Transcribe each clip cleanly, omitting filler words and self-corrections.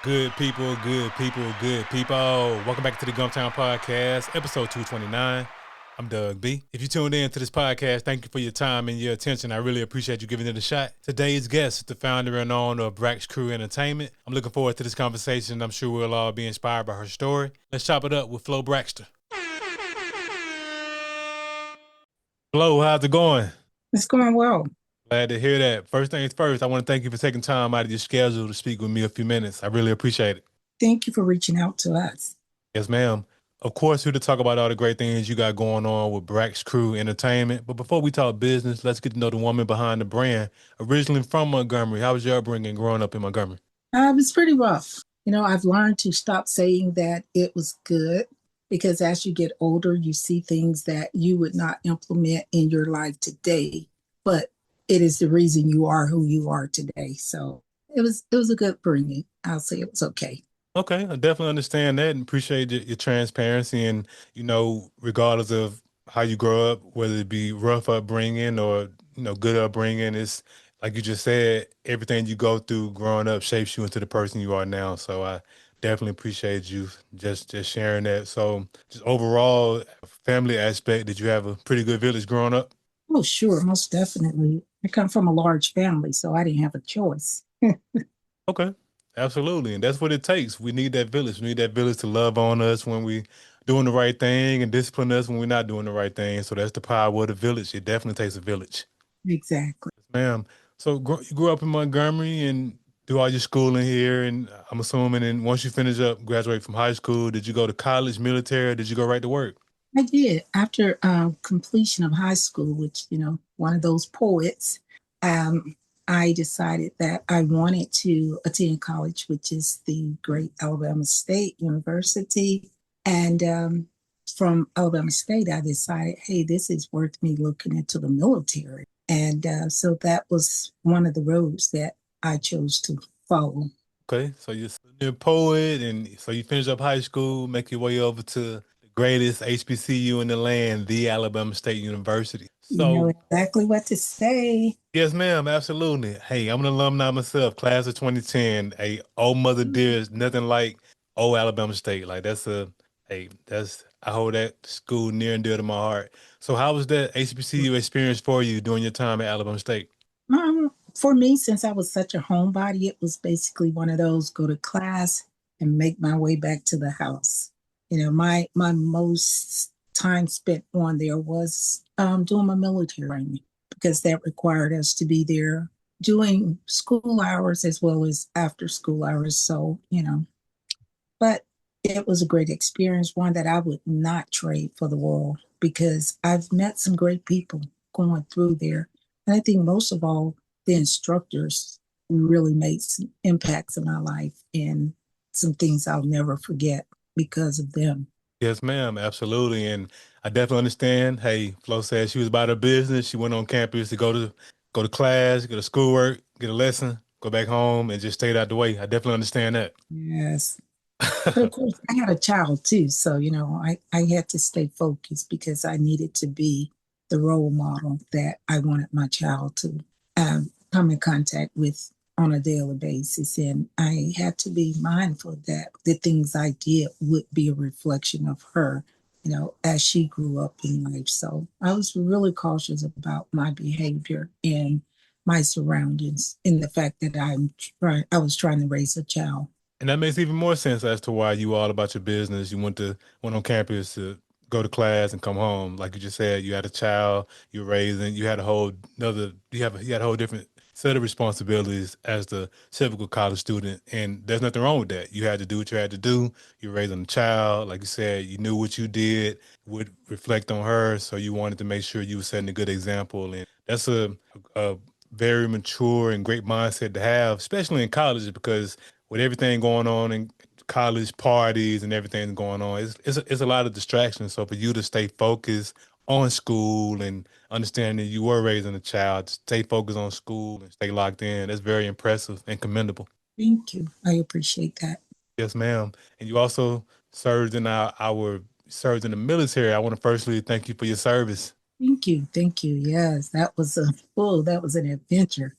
Good people, good people, good people. Welcome back to the Gumptown Podcast, episode 229. I'm Doug B. If you tuned in to this podcast, thank you for your time and your attention. I really appreciate you giving it a shot. Today's guest is the founder and owner of Brax Crew Entertainment. I'm looking forward to this conversation. I'm sure we'll all be inspired by her story. Let's chop it up with Flo Braxter. Flo, how's it going? It's going well. Glad to hear that. First things first, I want to thank you for taking time out of your schedule to speak with me a few minutes. I really appreciate it. Thank you for reaching out to us. Yes, ma'am. Of course, here to talk about all the great things you got going on with Brax Crew Entertainment. But before we talk business, let's get to know the woman behind the brand. Originally from Montgomery, how was your upbringing growing up in Montgomery? It's pretty rough. I've learned to stop saying that it was good because as you get older, you see things that you would not implement in your life today, but it is the reason you are who you are today. So it was a good bringing. I'll say it was okay. Okay, I definitely understand that and appreciate your transparency. And, regardless of how you grow up, whether it be rough upbringing or, good upbringing, it's like you just said, everything you go through growing up shapes you into the person you are now. So I definitely appreciate you just sharing that. So just overall, family aspect, did you have a pretty good village growing up? Oh, sure, most definitely. I come from a large family, so I didn't have a choice. Okay, absolutely. And that's what it takes. We need that village. We need that village to love on us when we doing the right thing and discipline us when we're not doing the right thing. So that's the power of the village. It definitely takes a village. Exactly. Ma'am. So you grew up in Montgomery and do all your schooling here, and I'm assuming, and once you finish up, graduate from high school, did you go to college, military, or did you go right to work? I did. After completion of high school, which, one of those poets, um, I decided that I wanted to attend college, which is the great Alabama State University. And from Alabama State, I decided, hey, this is worth me looking into the military. And so that was one of the roads that I chose to follow. Okay, so you're a poet, and so you finish up high school, make your way over to the greatest HBCU in the land, the Alabama State University. You know So exactly what to say. yes, ma'am. Absolutely. Hey, I'm an alumni myself, class of 2010. Hey, old mother dear is nothing like old Alabama State. Like I hold that school near and dear to my heart. So how was that HBCU experience for you during your time at Alabama State? For me, since I was such a homebody, it was basically one of those go to class and make my way back to the house. My most time spent on there was doing my military training because that required us to be there doing school hours as well as after school hours. So, but it was a great experience, one that I would not trade for the world because I've met some great people going through there. And I think most of all, the instructors really made some impacts in my life and some things I'll never forget because of them. Yes, ma'am. Absolutely. And I definitely understand. Hey, Flo said she was about her business. She went on campus to go to class, go to schoolwork, get a lesson, go back home, and just stayed out the way. I definitely understand that. Yes. But of course, I had a child too. So, I had to stay focused because I needed to be the role model that I wanted my child to come in contact with on a daily basis. And I had to be mindful that the things I did would be a reflection of her, as she grew up in life. So I was really cautious about my behavior and my surroundings in the fact that I was trying to raise a child. And that makes even more sense as to why you all about your business. You went on campus to go to class and come home. Like you just said, you had a child you're raising. You had a whole different set of responsibilities as the typical college student. And there's nothing wrong with that. You had to do what you had to do. You're raising a child. Like you said, you knew what you did would reflect on her. So you wanted to make sure you were setting a good example. And that's a very mature and great mindset to have, especially in college, because with everything going on in college parties and everything going on, it's a lot of distractions. So for you to stay focused on school and understanding you were raising a child, stay focused on school and stay locked in, that's very impressive and commendable. Thank you. I appreciate that. Yes, ma'am. And you also served in our served in the military. I want to firstly thank you for your service. Thank you. Thank you. Yes, that was an adventure.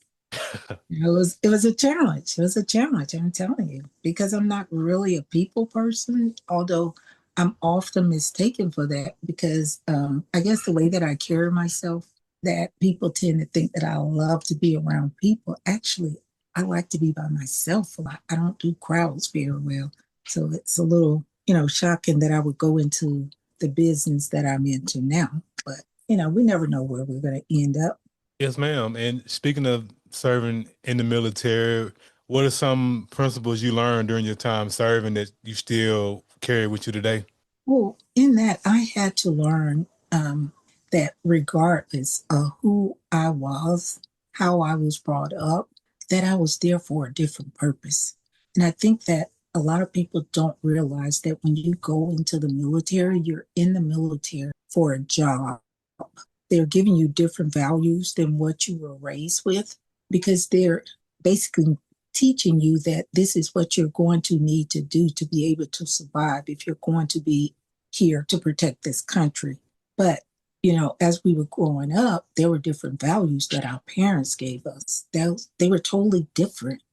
It was a challenge. It was a challenge, I'm telling you, because I'm not really a people person, although I'm often mistaken for that because I guess the way that I carry myself, that people tend to think that I love to be around people. Actually, I like to be by myself a lot. I don't do crowds very well. So it's a little, shocking that I would go into the business that I'm into now. But, we never know where we're going to end up. Yes, ma'am. And speaking of serving in the military, what are some principles you learned during your time serving that you still carry with you today? Well, in that, I had to learn that regardless of who I was, how I was brought up, that I was there for a different purpose. And I think that a lot of people don't realize that when you go into the military, you're in the military for a job. They're giving you different values than what you were raised with because they're basically teaching you that this is what you're going to need to do to be able to survive if you're going to be here to protect this country. But, as we were growing up, there were different values that our parents gave us. They were totally different,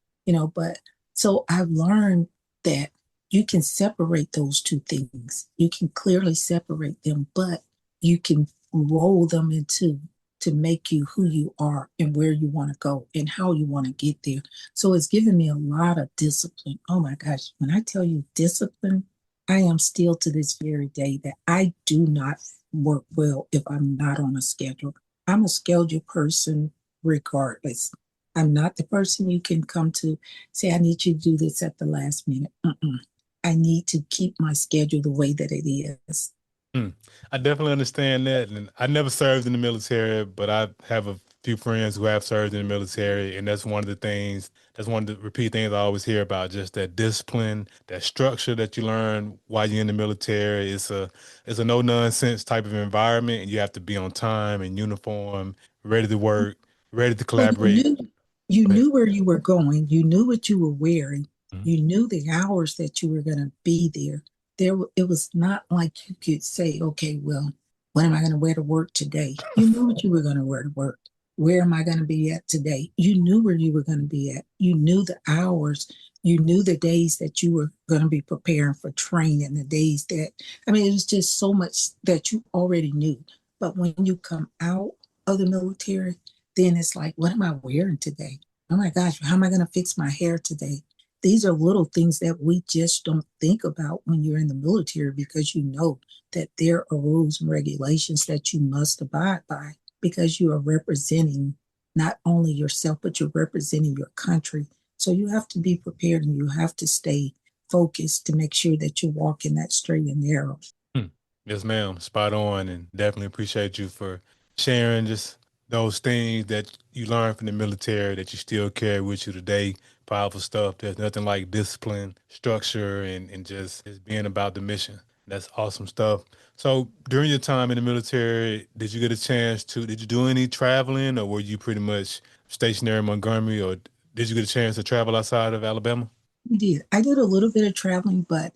but so I've learned that you can separate those two things. You can clearly separate them, but you can roll them into to make you who you are and where you want to go and how you want to get there. So it's given me a lot of discipline. Oh my gosh, when I tell you discipline, I am still to this very day that I do not work well if I'm not on a schedule. I'm a scheduled person regardless. I'm not the person you can come to say, I need you to do this at the last minute. Mm-mm. I need to keep my schedule the way that it is. Hmm. I definitely understand that. And I never served in the military, but I have a few friends who have served in the military. And that's one of the repeat things I always hear about, just that discipline, that structure that you learn while you're in the military. It's a no nonsense type of environment. And you have to be on time and uniform, ready to work, ready to Well, collaborate. you Go ahead. knew where you were going. You knew what you were wearing. Mhm. You knew the hours that you were going to be there. It was not like you could say, okay, well, what am I going to wear to work today? You knew what you were going to wear to work. Where am I going to be at today? You knew where you were going to be at. You knew the hours. You knew the days that you were going to be preparing for training, the days that, I mean, it was just so much that you already knew. But when you come out of the military, then it's like, what am I wearing today? Oh my gosh, how am I going to fix my hair today? These are little things that we just don't think about when you're in the military because you know that there are rules and regulations that you must abide by because you are representing not only yourself, but you're representing your country. So you have to be prepared and you have to stay focused to make sure that you walk in that straight and narrow. Hmm. Yes, ma'am. Spot on, and definitely appreciate you for sharing just those things that you learned from the military that you still carry with you today. Powerful stuff. There's nothing like discipline, structure, and just being about the mission. That's awesome stuff. So during your time in the military, did you do any traveling or were you pretty much stationary in Montgomery or did you get a chance to travel outside of Alabama? I did. I did a little bit of traveling, but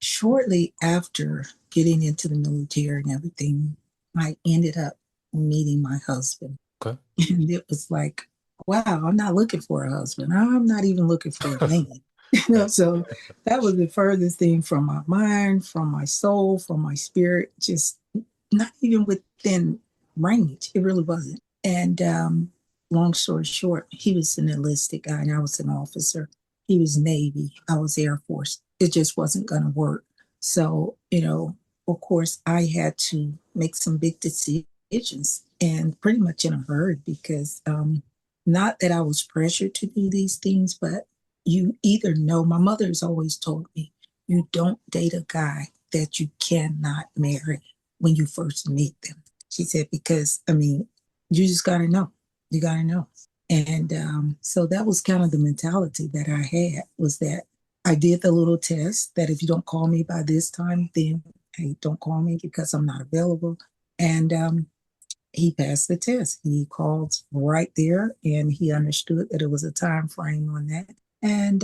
shortly after getting into the military and everything, I ended up meeting my husband. Okay. And it was like, wow, I'm not looking for a husband. I'm not even looking for a man. Right. So that was the furthest thing from my mind, from my soul, from my spirit, just not even within range. It really wasn't. And long story short, he was an enlisted guy and I was an officer. He was Navy. I was Air Force. It just wasn't going to work. So, of course, I had to make some big decisions and pretty much in a hurry because not that I was pressured to do these things, but you either know, my mother has always told me, you don't date a guy that you cannot marry when you first meet them. She said, because, I mean, you just got to know. You got to know. And so that was kind of the mentality that I had was that I did the little test that if you don't call me by this time, then hey, don't call me because I'm not available. And he passed the test. He called right there and he understood that it was a time frame on that. And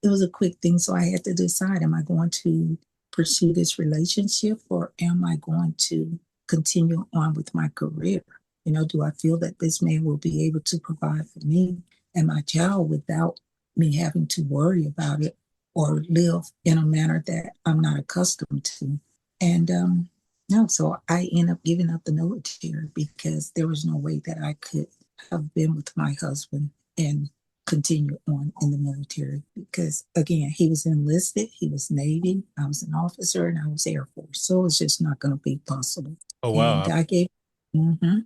it was a quick thing. So I had to decide, am I going to pursue this relationship or am I going to continue on with my career? Do I feel that this man will be able to provide for me and my child without me having to worry about it or live in a manner that I'm not accustomed to? And no, so I end up giving up the military because there was no way that I could have been with my husband and continue on in the military because again he was enlisted, he was Navy, I was an officer, and I was Air Force, so it's just not going to be possible. Oh And wow. I gave mm-hmm,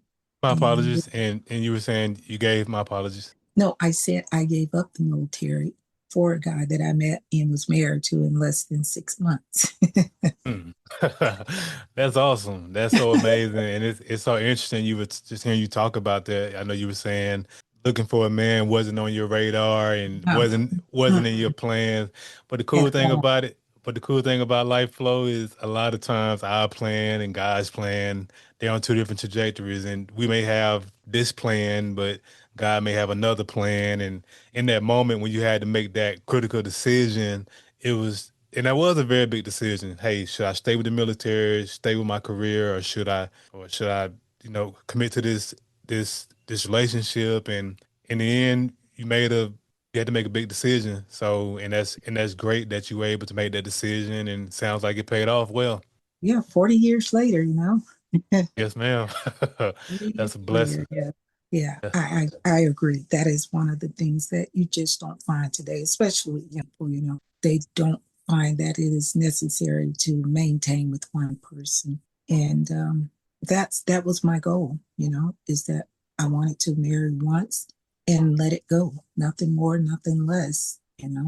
My and apologies. And you were saying you gave my apologies. no, I said I gave up the military for a guy that I met and was married to in less than 6 months. Mm. That's awesome. That's so amazing. And it's so interesting. You were just hearing you talk about that. I know you were saying looking for a man wasn't on your radar and No, wasn't in your plans. But the cool at thing all. about it, but the cool thing about life flow is a lot of times our plan and God's plan, they're on two different trajectories. And we may have this plan, but God may have another plan. And in that moment when you had to make that critical decision, it was, and that was a very big decision. Hey, should I stay with the military, stay with my career, or should I, commit to this relationship? And in the end, you had to make a big decision. So, and that's great that you were able to make that decision, and sounds like it paid off well. Yeah, 40 years later, Yes, ma'am. 40 years That's a later, blessing. yeah. Yeah, Yeah. I agree. That is one of the things that you just don't find today, especially young people, they don't find that it is necessary to maintain with one person. And that was my goal, is that I wanted to marry once and let it go. Nothing more, nothing less.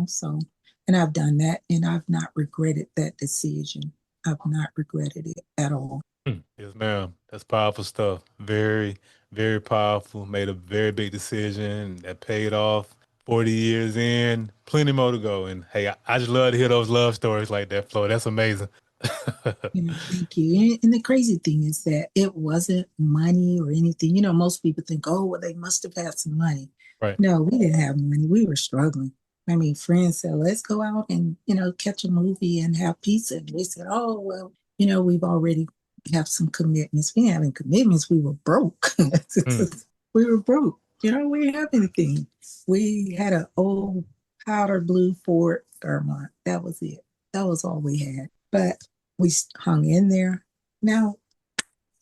So, and I've done that and I've not regretted that decision. I've not regretted it at all. Yes, ma'am. That's powerful stuff. Very, very powerful. Made a very big decision that paid off. 40 years in, plenty more to go. And hey, I just love to hear those love stories like that, Flo. That's amazing. Thank you. And the crazy thing is that it wasn't money or anything. Most people think, oh, well, they must have had some money. Right. No, we didn't have money. We were struggling. I mean, friends said, let's go out and, catch a movie and have pizza. And we said, oh, well, we've already have some commitments. We didn't have any commitments. We were broke. Mm. We were broke. We didn't have anything. We had an old powder blue Ford Fairmont. That was it. That was all we had. But we hung in there. Now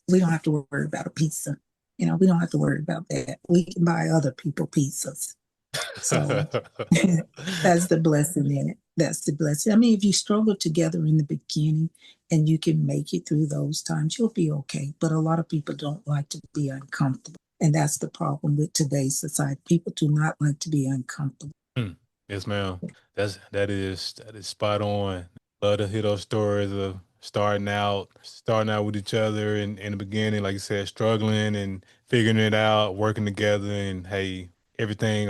we don't have to worry about a pizza. We don't have to worry about that. We can buy other people pizzas. So that's the blessing in it. That's the blessing. I mean, if you struggle together in the beginning and you can make it through those times, you'll be okay. But a lot of people don't like to be uncomfortable. And that's the problem with today's society. People do not like to be uncomfortable. Mm. Yes, ma'am. That is spot on. Love to hear those stories of starting out with each other in the beginning, like you said, struggling and figuring it out, working together, and hey, everything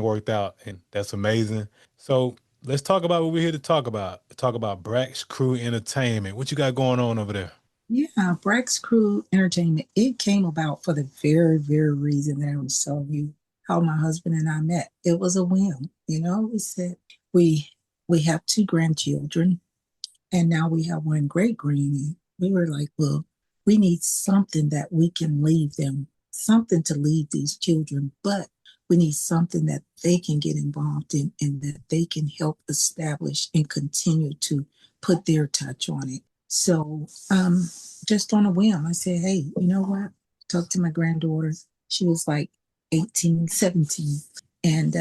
worked out, and that's amazing. So let's talk about what we're here to talk about. Talk about Brax Crew Entertainment. What you got going on over there? Yeah, Brax Crew Entertainment, it came about for the very, very reason that I was telling you how my husband and I met. It was a whim. We said we we have two grandchildren and now we have one great granny. We were like, well, we need something that we can leave them, something to leave these children, but we need something that they can get involved in and that they can help establish and continue to put their touch on it. So, just on a whim, I said, hey, you know what? Talk to my granddaughter. She was like 18, 17, and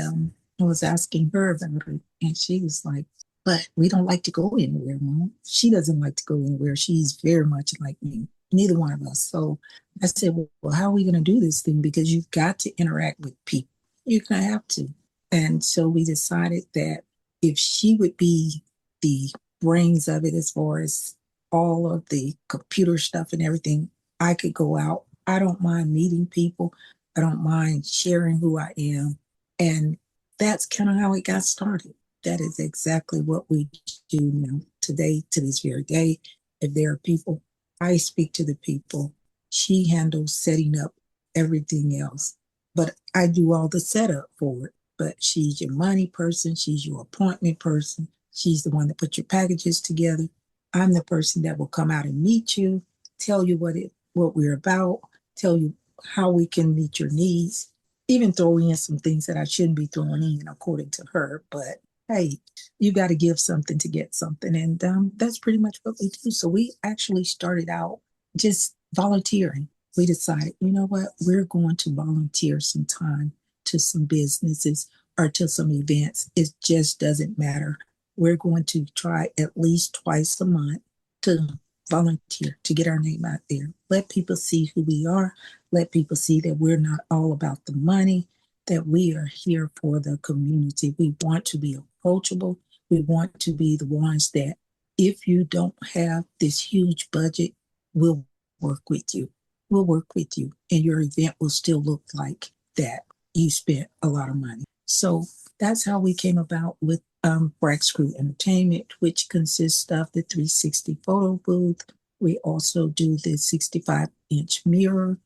I was asking her about it, and she was like, but we don't like to go anywhere, Mom. She doesn't like to go anywhere. She's very much like me, neither one of us. So I said, well, how are we going to do this thing? Because you've got to interact with people. You're going to have to. And so we decided that if she would be the brains of it as far as all of the computer stuff and everything, I could go out. I don't mind meeting people. I don't mind sharing who I am. And that's kind of how it got started. That is exactly what we do now today, to this very day. If there are people, I speak to the people. She handles setting up everything else, but I do all the setup for it. But she's your money person, she's your appointment person, she's the one that puts your packages together. I'm the person that will come out and meet you, tell you what we're about, tell you how we can meet your needs, even throw in some things that I shouldn't be throwing in according to her. But hey, you got to give something to get something. And that's pretty much what we do. So we actually started out just volunteering. We decided, you know what, we're going to volunteer some time to some businesses or to some events. It just doesn't matter. We're going to try at least twice a month to volunteer, to get our name out there. Let people see who we are. Let people see that we're not all about the money, that we are here for the community. We want to be approachable. We want to be the ones that, if you don't have this huge budget, we'll work with you. We'll work with you, and your event will still look like that you spent a lot of money. So that's how we came about with Brax Crew Entertainment, which consists of the 360 photo booth. We also do the 65-inch mirror.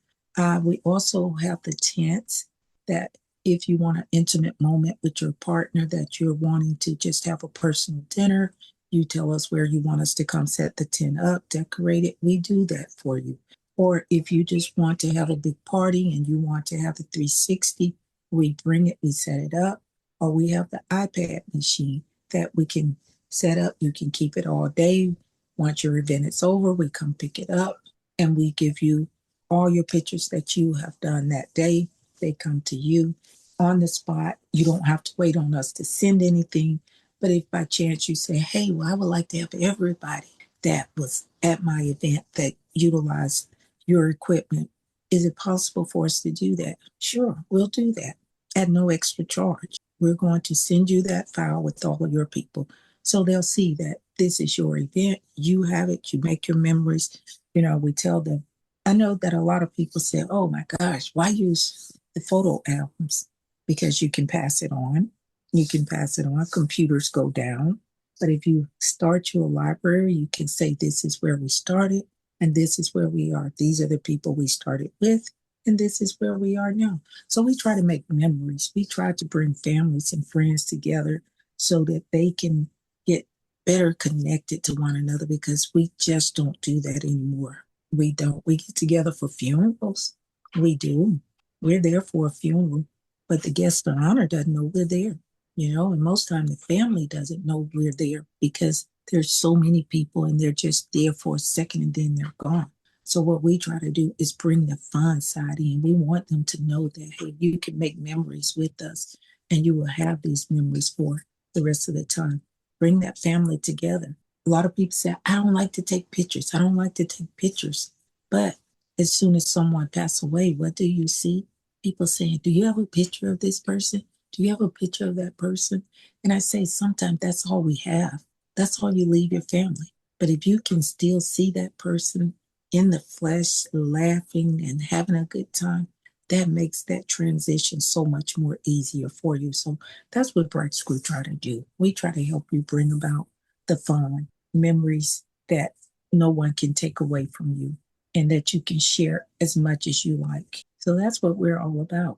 We also have the tents that if you want an intimate moment with your partner, that you're wanting to just have a personal dinner, you tell us where you want us to come set the tent up, decorate it. We do that for you. Or if you just want to have a big party and you want to have the 360, we bring it, we set it up. Or we have the iPad machine that we can set up. You can keep it all day. Once your event is over, we come pick it up and we give you all your pictures that you have done that day. They come to you on the spot. You don't have to wait on us to send anything. But if by chance you say, hey, well, I would like to have everybody that was at my event that utilized your equipment, is it possible for us to do that? Sure, we'll do that at no extra charge. We're going to send you that file with all of your people so they'll see that this is your event. You have it, you make your memories. We tell them. I know that a lot of people say, oh my gosh, why use the photo albums? Because you can pass it on. You can pass it on. Computers go down. But if you start your library, you can say, this is where we started and this is where we are. These are the people we started with, and this is where we are now. So we try to make memories. We try to bring families and friends together so that they can get better connected to one another, because we just don't do that anymore. We don't. We get together for funerals. We do. We're there for a funeral, but the guest of honor doesn't know we're there, and most time the family doesn't know we're there because there's so many people and they're just there for a second and then they're gone. So what we try to do is bring the fun side in. We want them to know that, hey, you can make memories with us and you will have these memories for the rest of the time. Bring that family together. A lot of people say, I don't like to take pictures. I don't like to take pictures. But as soon as someone passes away, what do you see? People saying, do you have a picture of this person? Do you have a picture of that person? And I say, sometimes that's all we have. That's all you leave your family. But if you can still see that person in the flesh, laughing and having a good time, that makes that transition so much more easier for you. So that's what Bright School try to do. We try to help you bring about the fun memories that no one can take away from you and that you can share as much as you like. So that's what we're all about.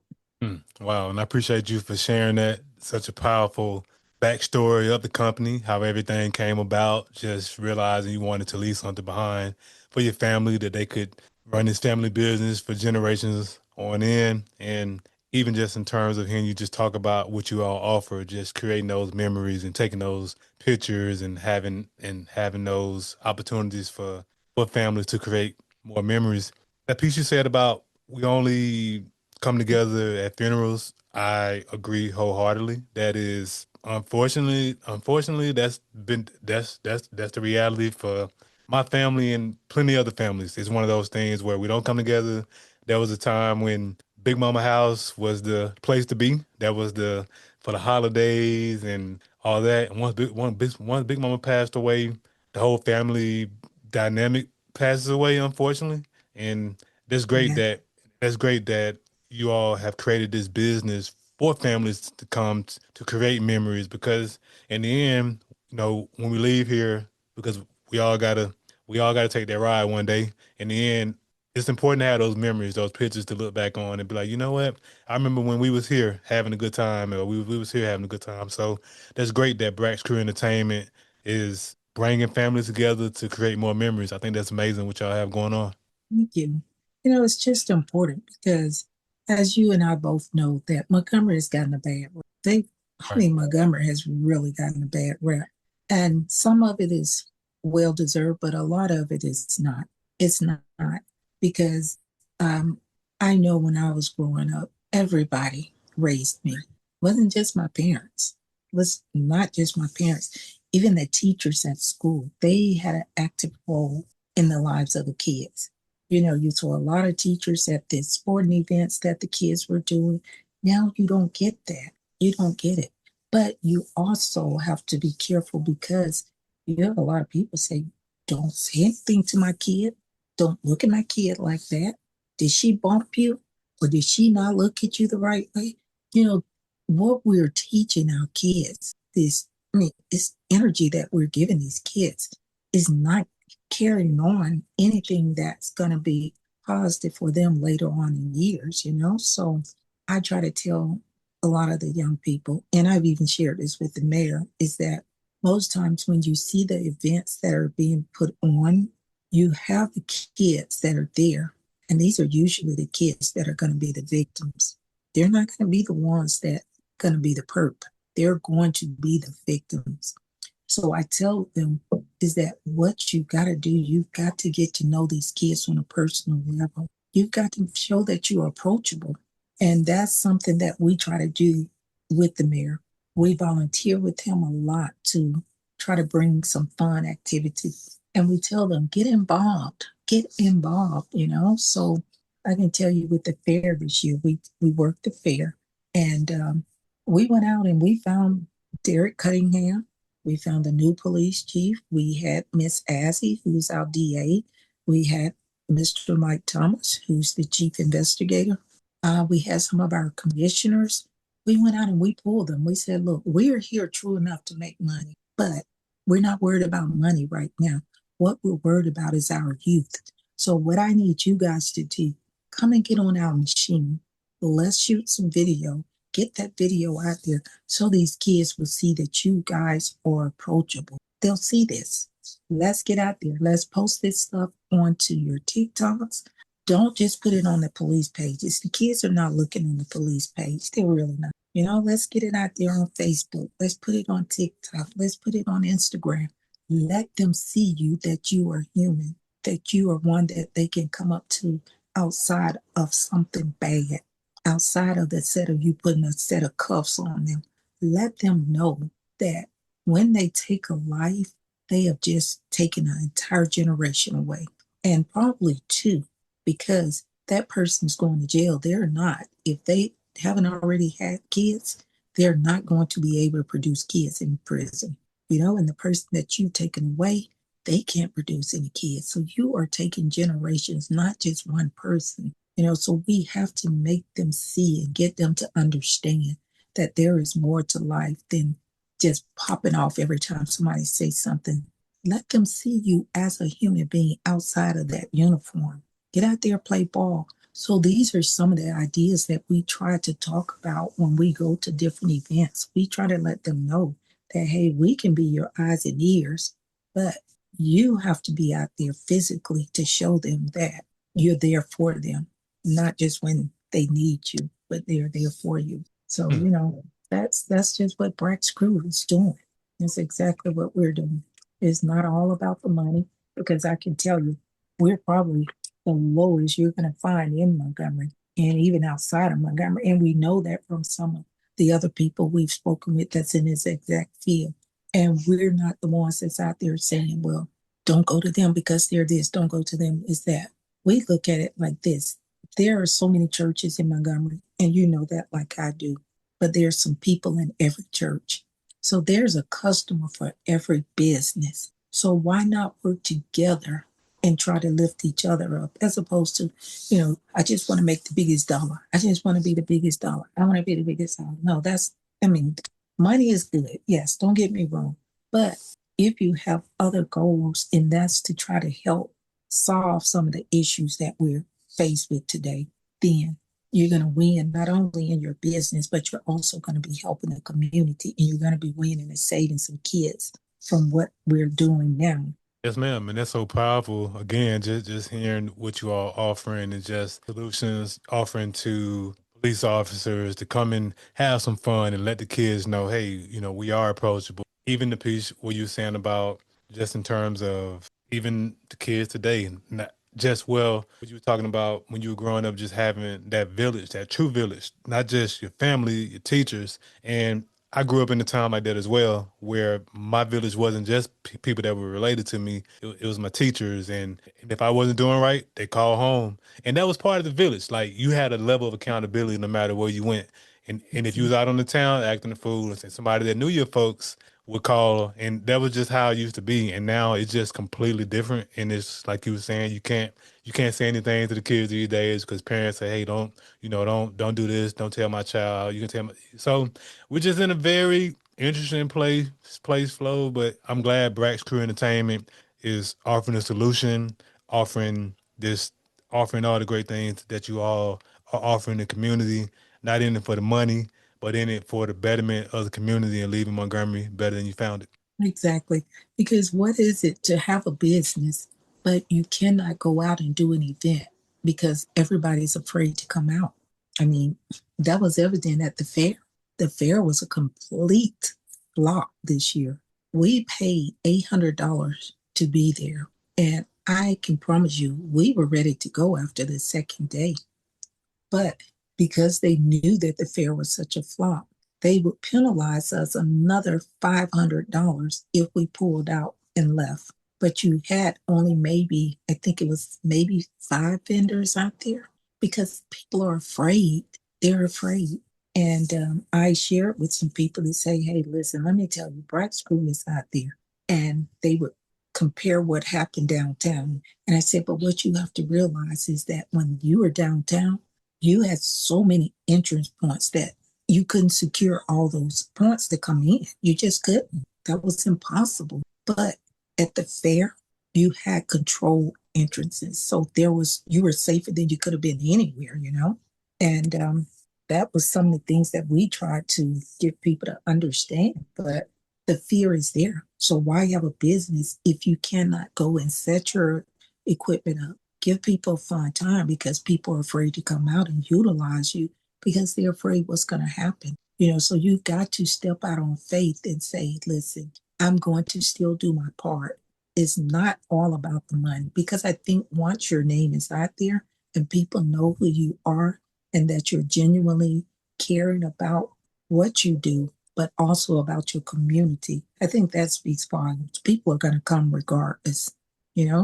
Wow, and I appreciate you for sharing that. Such a powerful backstory of the company, how everything came about, just realizing you wanted to leave something behind for your family that they could run this family business for generations on in. And even just in terms of hearing you just talk about what you all offer, just creating those memories and taking those pictures and having those opportunities for families to create more memories. That piece you said about we only come together at funerals, I agree wholeheartedly. That is unfortunately that's the reality for my family and plenty of other families. It's one of those things where we don't come together. There was a time when Big Mama house was the place to be. That was the for the holidays and all that. And once Big Mama passed away, the whole family dynamic passes away, unfortunately. And that's great Yeah. that that's great that you all have created this business for families to come to create memories, because in the end, when we leave here, because we all gotta we all gotta take that ride one day. In the end, it's important to have those memories, those pictures to look back on and be like, you know what? I remember when we was here having a good time, or we was here having a good time. So that's great that Brax Crew Entertainment is bringing families together to create more memories. I think that's amazing what y'all have going on. Thank you. It's just important because, as you and I both know, that Montgomery has gotten a bad rep. Right. Montgomery has really gotten a bad rep. And some of it is well deserved, but a lot of it is not. It's not because I know when I was growing up, everybody raised me. It wasn't just my parents. It was not just my parents. Even the teachers at school, they had an active role in the lives of the kids. You saw a lot of teachers at the sporting events that the kids were doing. Now you don't get that. You don't get it. But you also have to be careful because you have a lot of people say, don't say anything to my kid. Don't look at my kid like that. Did she bump you? Or did she not look at you the right way? You know, what we're teaching our kids, this energy that we're giving these kids is not carrying on anything that's going to be positive for them later on in years. So I try to tell a lot of the young people, and I've even shared this with the mayor, is that most times when you see the events that are being put on, you have the kids that are there, and these are usually the kids that are going to be the victims. They're not going to be the ones that are going to be the perp. They're going to be the victims. So I tell them is that what you got to do, you've got to get to know these kids on a personal level. You've got to show that you're approachable. And that's something that we try to do with the mayor. We volunteer with him a lot to try to bring some fun activities. And we tell them, get involved. So I can tell you with the fair this year, we worked the fair and we went out and we found Derek Cunningham. We found a new police chief. We had Miss Azzy, who's our DA. We had Mr. Mike Thomas, who's the chief investigator. We had some of our commissioners. We went out and we pulled them. We said, look, we're here true enough to make money, but we're not worried about money right now. What we're worried about is our youth. So, what I need you guys to do, come and get on our machine. Let's shoot some video. Get that video out there so these kids will see that you guys are approachable. They'll see this. Let's get out there. Let's post this stuff onto your TikToks. Don't just put it on the police pages. The kids are not looking on the police page. They're really not. Let's get it out there on Facebook. Let's put it on TikTok. Let's put it on Instagram. Let them see you that you are human, that you are one that they can come up to outside of something bad, outside of the set of you putting a set of cuffs on them. Let them know that when they take a life, they have just taken an entire generation away, and probably two, because that person's going to jail. They're not, if they haven't already had kids, they're not going to be able to produce kids in prison. And the person that you've taken away, they can't produce any kids. So you are taking generations, not just one person. So we have to make them see and get them to understand that there is more to life than just popping off every time somebody says something. Let them see you as a human being outside of that uniform. Get out there, play ball. So these are some of the ideas that we try to talk about when we go to different events. We try to let them know that, hey, we can be your eyes and ears, but you have to be out there physically to show them that you're there for them, not just when they need you, but they're there for you. So, Hmm. that's just what Brax Crew is doing. It's exactly what we're doing. It's not all about the money, because I can tell you, we're probably the lowest you're going to find in Montgomery and even outside of Montgomery. And we know that from some of the other people we've spoken with that's in this exact field. And we're not the ones that's out there saying, well, don't go to them because they're this, don't go to them is that. We look at it like this. There are so many churches in Montgomery, and you know that like I do, but there's some people in every church. So there's a customer for every business. So why not work together and try to lift each other up, as opposed to, I just want to make the biggest dollar. I just want to be the biggest dollar. I want to be the biggest dollar. No, I mean, money is good. Yes, don't get me wrong. But if you have other goals, and that's to try to help solve some of the issues that we're faced with today, then you're going to win not only in your business, but you're also going to be helping the community, and you're going to be winning and saving some kids from what we're doing now. Yes, ma'am, and that's so powerful. Again, just hearing what you all offering and just solutions offering to police officers to come and have some fun and let the kids know, hey, we are approachable. Even the piece where you were saying about just in terms of even the kids today, not just what you were talking about when you were growing up, just having that village, that true village, not just your family, your teachers, and I grew up in a town like that as well, where my village wasn't just people that were related to me. It was my teachers, and if I wasn't doing right, they called home, and that was part of the village. Like you had a level of accountability no matter where you went, and if you was out on the town acting a fool, and somebody that knew your folks would call, and that was just how it used to be. And now it's just completely different, and it's like you were saying, you can't say anything to the kids these days because parents say, hey, don't do this, don't tell my child. You can tell my so. We're just in a very interesting place flow, but I'm glad Brax Crew Entertainment is offering a solution, offering this, offering all the great things that you all are offering the community, not in it for the money, but in it for the betterment of the community and leaving Montgomery better than you found it. Exactly. Because what is it to have a business, but you cannot go out and do an event because everybody's afraid to come out? I mean, that was evident at the fair. The fair was a complete flop this year. We paid $800 to be there. And I can promise you, we were ready to go after the second day. But because they knew that the fair was such a flop, they would penalize us another $500 if we pulled out and left. But you had only maybe, I think it was maybe five vendors out there because people are afraid. They're afraid. And I shared with some people to say, hey, listen, let me tell you, Brax Crew is out there. And they would compare what happened downtown. And I said, but what you have to realize is that when you were downtown, you had so many entrance points that you couldn't secure all those points to come in. You just couldn't. That was impossible. But at the fair, you had controlled entrances. So there was, you were safer than you could have been anywhere, you know? And that was some of the things that we tried to get people to understand. But the fear is there. So why have a business if you cannot go and set your equipment up? Give people a fun time because people are afraid to come out and utilize you because they're afraid what's going to happen. So you've got to step out on faith and say, listen, I'm going to still do my part. It's not all about the money because I think once your name is out there and people know who you are and that you're genuinely caring about what you do, but also about your community, I think that speaks volumes. People are going to come regardless.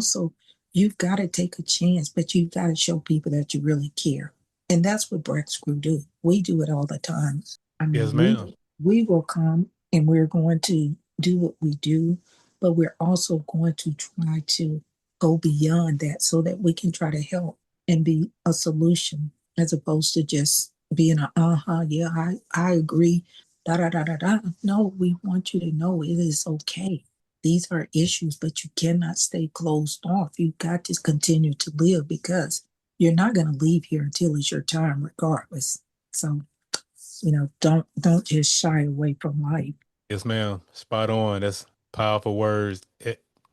So you've got to take a chance, but you've got to show people that you really care. And that's what Brax Crew do. We do it all the time. I Yes, mean, ma'am. we will come and we're going to do what we do, but we're also going to try to go beyond that so that we can try to help and be a solution as opposed to just being a yeah, I agree, da da da da da. No, we want you to know it is okay. These are issues, but you cannot stay closed off. You've got to continue to live because you're not going to leave here until it's your time, regardless. So, don't just shy away from life. Yes, ma'am. Spot on. That's powerful words.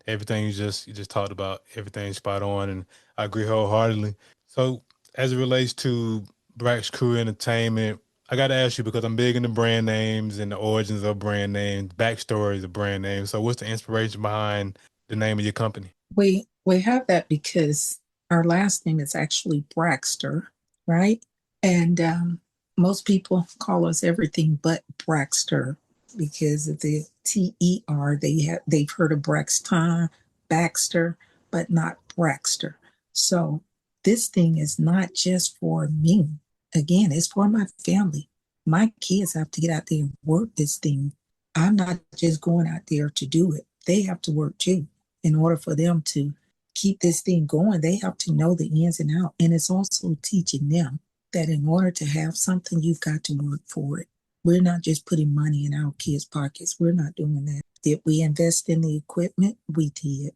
Everything you just talked about, everything spot on, and I agree wholeheartedly. So, as it relates to Brax Crew Entertainment, I got to ask you because I'm big into brand names and the origins of brand names, backstories of brand names. So, what's the inspiration behind the name of your company? We have that because our last name is actually Braxter, right? And most people call us everything but Braxter because of the TER. They've heard of Braxton, Baxter, but not Braxter. So this thing is not just for me. Again, it's for my family. My kids have to get out there and work this thing. I'm not just going out there to do it. They have to work too in order for them to keep this thing going, they have to know the ins and out. And it's also teaching them that in order to have something, you've got to work for it. We're not just putting money in our kids' pockets. We're not doing that. Did we invest in the equipment? We did.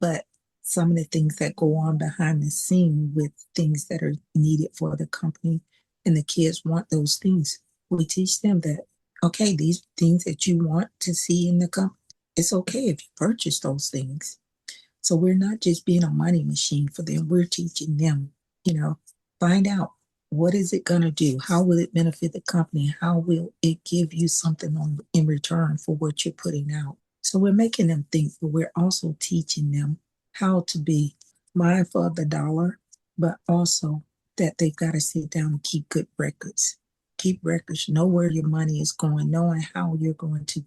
But some of the things that go on behind the scene with things that are needed for the company and the kids want those things, we teach them that, okay, these things that you want to see in the company, it's okay if you purchase those things. So we're not just being a money machine for them. We're teaching them, you know, find out what is it going to do? How will it benefit the company? How will it give you something in return for what you're putting out? So we're making them think, but we're also teaching them how to be mindful of the dollar, but also that they've got to sit down and keep good records. Keep records, know where your money is going, knowing how you're going to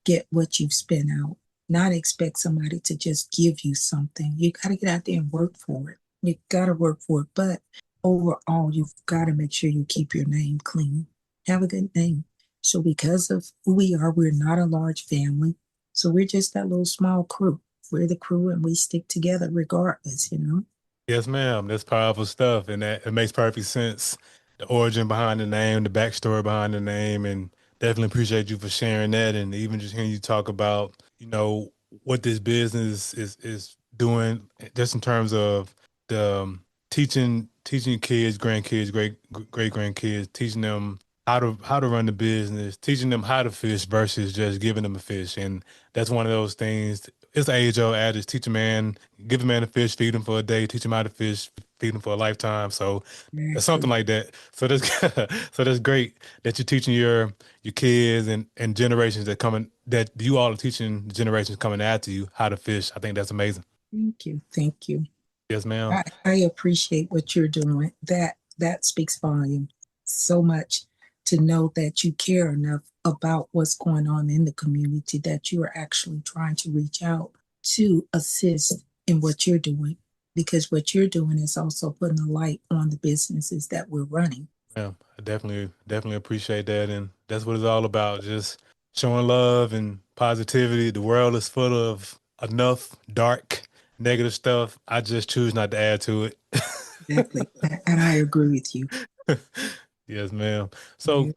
get what you've spent out, not expect somebody to just give you something. You got to get out there and work for it. You got to work for it. But overall, you've got to make sure you keep your name clean. Have a good name. So, because of who we are, we're not a large family. So, we're just that little small crew. We're the crew and we stick together regardless, you know? Yes, ma'am. That's powerful stuff, and that it makes perfect sense. The origin behind the name, the backstory behind the name, and definitely appreciate you for sharing that. And even just hearing you talk about, what this business is doing, just in terms of the teaching kids, grandkids, great grandkids, teaching them how to run the business, teaching them how to fish versus just giving them a fish. And that's one of those things. It's an age old adage: teach a man, give a man a fish, feed him for a day, teach him how to fish, feed him for a lifetime. So it's something Exactly. like that. So that's so that's great that you're teaching your kids and generations that you all are teaching the generations coming after you how to fish. I think that's amazing. Thank you. Thank you. Yes, ma'am. I appreciate what you're doing. That speaks volume so much to know that you care enough about what's going on in the community that you are actually trying to reach out to assist in what you're doing because what you're doing is also putting a light on the businesses that we're running. Yeah, I definitely appreciate that, and that's what it's all about. Just showing love and positivity. The world is full of enough dark, negative stuff. I just choose not to add to it. Exactly. And I agree with you. Yes, ma'am. So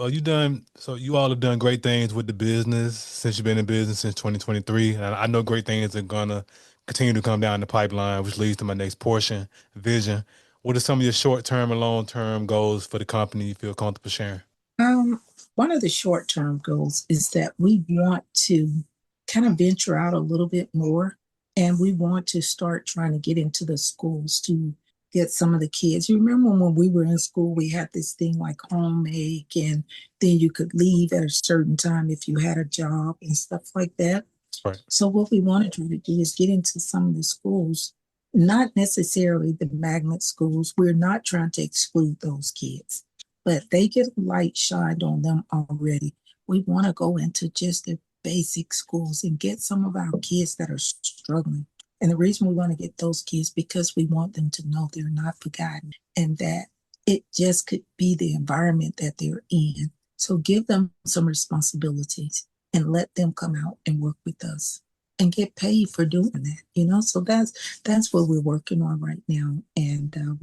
you done? So you all have done great things with the business since you've been in business since 2023, and I know great things are gonna continue to come down the pipeline, which leads to my next portion, vision. What are some of your short-term and long-term goals for the company you feel comfortable sharing? Um, One of the short term goals is that we want to kind of venture out a little bit more and we want to start trying to get into the schools to get some of the kids. You remember when we were in school, we had this thing like home ec, and then you could leave at a certain time if you had a job and stuff like that. Right. So what we want to try to do is get into some of the schools, not necessarily the magnet schools. We're not trying to exclude those kids, but they get a light shined on them already. We want to go into just the basic schools and get some of our kids that are struggling. And the reason we want to get those kids because we want them to know they're not forgotten and that it just could be the environment that they're in. So give them some responsibilities and let them come out and work with us and get paid for doing that, you know. So that's what we're working on right now, and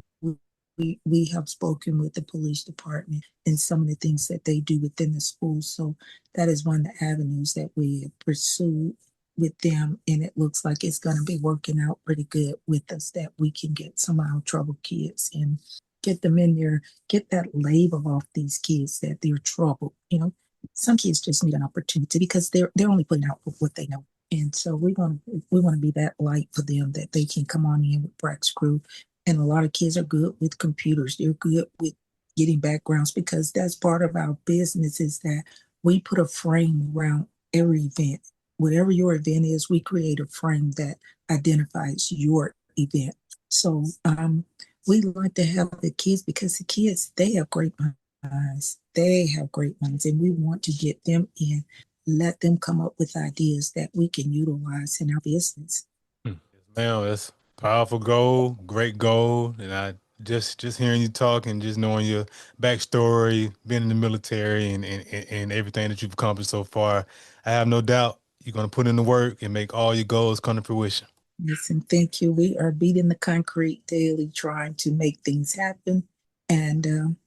we have spoken with the police department and some of the things that they do within the schools. So that is one of the avenues that we have pursued with them, and it looks like it's going to be working out pretty good with us that we can get some of our troubled kids and get them in there, get that label off these kids that they're troubled. You know, some kids just need an opportunity because they're only putting out what they know. And so we want to be that light for them that they can come on in with Brax crew. And a lot of kids are good with computers. They're good with getting backgrounds because that's part of our business is that we put a frame around every event. Whatever your event is, we create a frame that identifies your event. So we like to have the kids because the kids, they have great minds. They have great minds, and we want to get them in, let them come up with ideas that we can utilize in our business. Yes, ma'am. That's powerful goal, great goal, and I just hearing you talk and just knowing your backstory, being in the military, and everything that you've accomplished so far, I have no doubt you're gonna put in the work and make all your goals come to fruition. Listen, thank you. We are beating the concrete daily, trying to make things happen, and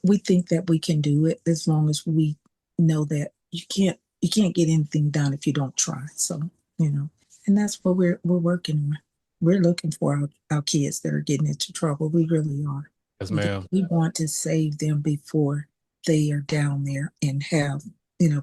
we think that we can do it as long as we know that you can't get anything done if you don't try. So you know, and that's what we're working on. We're looking for our kids that are getting into trouble. We really are Yes, because ma'am. we want to save them before they are down there and have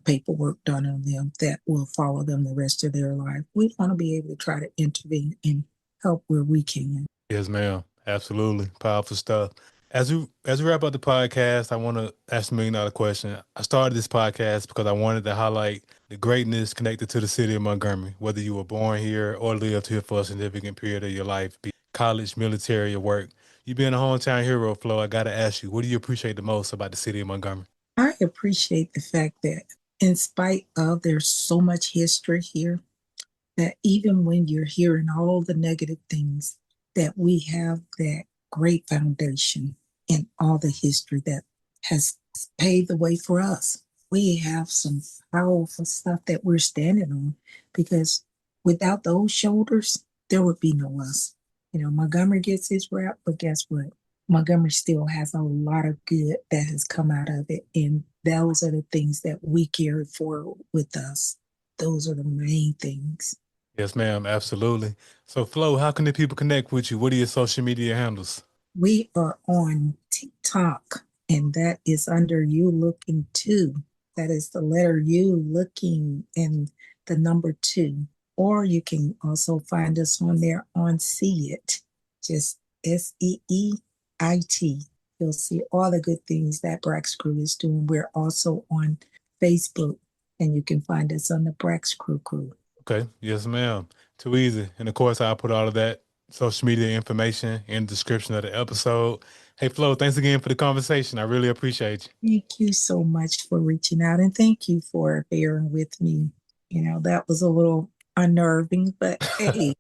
paperwork done on them that will follow them the rest of their life. We want to be able to try to intervene and help where we can. Yes, ma'am. Absolutely. Powerful stuff. As we wrap up the podcast, I want to ask $1 million question. I started this podcast because I wanted to highlight the greatness connected to the city of Montgomery, whether you were born here or lived here for a significant period of your life, be it college, military, or work. You being a hometown hero, Flo, I gotta ask you, what do you appreciate the most about the city of Montgomery? I appreciate the fact that, in spite of there's so much history here, that even when you're hearing all the negative things, that we have that great foundation in all the history that has paved the way for us. We have some powerful stuff that we're standing on because without those shoulders, there would be no us. Montgomery gets his rap, but guess what? Montgomery still has a lot of good that has come out of it. And those are the things that we carry forward with us. Those are the main things. Yes, ma'am. Absolutely. So, Flo, how can the people connect with you? What are your social media handles? We are on TikTok, and that is under You Looking Two. That is the letter U looking and the number two. Or you can also find us on there on See It, just SEEIT. You'll see all the good things that Brax Crew is doing. We're also on Facebook, and you can find us on the Brax Crew. Okay. Yes, ma'am. Too easy. And of course, I'll put all of that social media information in the description of the episode. Hey, Flo, thanks again for the conversation. I really appreciate you. Thank you so much for reaching out and thank you for bearing with me. That was a little unnerving, but hey,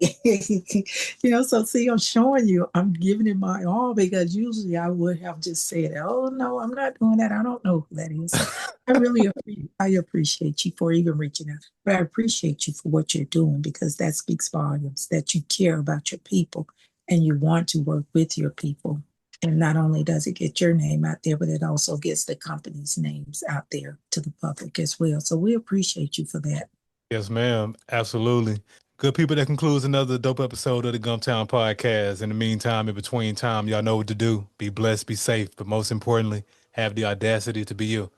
so see, I'm showing you, I'm giving it my all because usually I would have just said, oh, no, I'm not doing that. I don't know who that is. So I appreciate you for even reaching out, but I appreciate you for what you're doing because that speaks volumes that you care about your people and you want to work with your people. And not only does it get your name out there, but it also gets the company's names out there to the public as well. So we appreciate you for that. Yes, ma'am. Absolutely. Good people, that concludes another dope episode of the Gumtown Podcast. In the meantime, in between time, y'all know what to do. Be blessed, be safe, but most importantly, have the audacity to be you.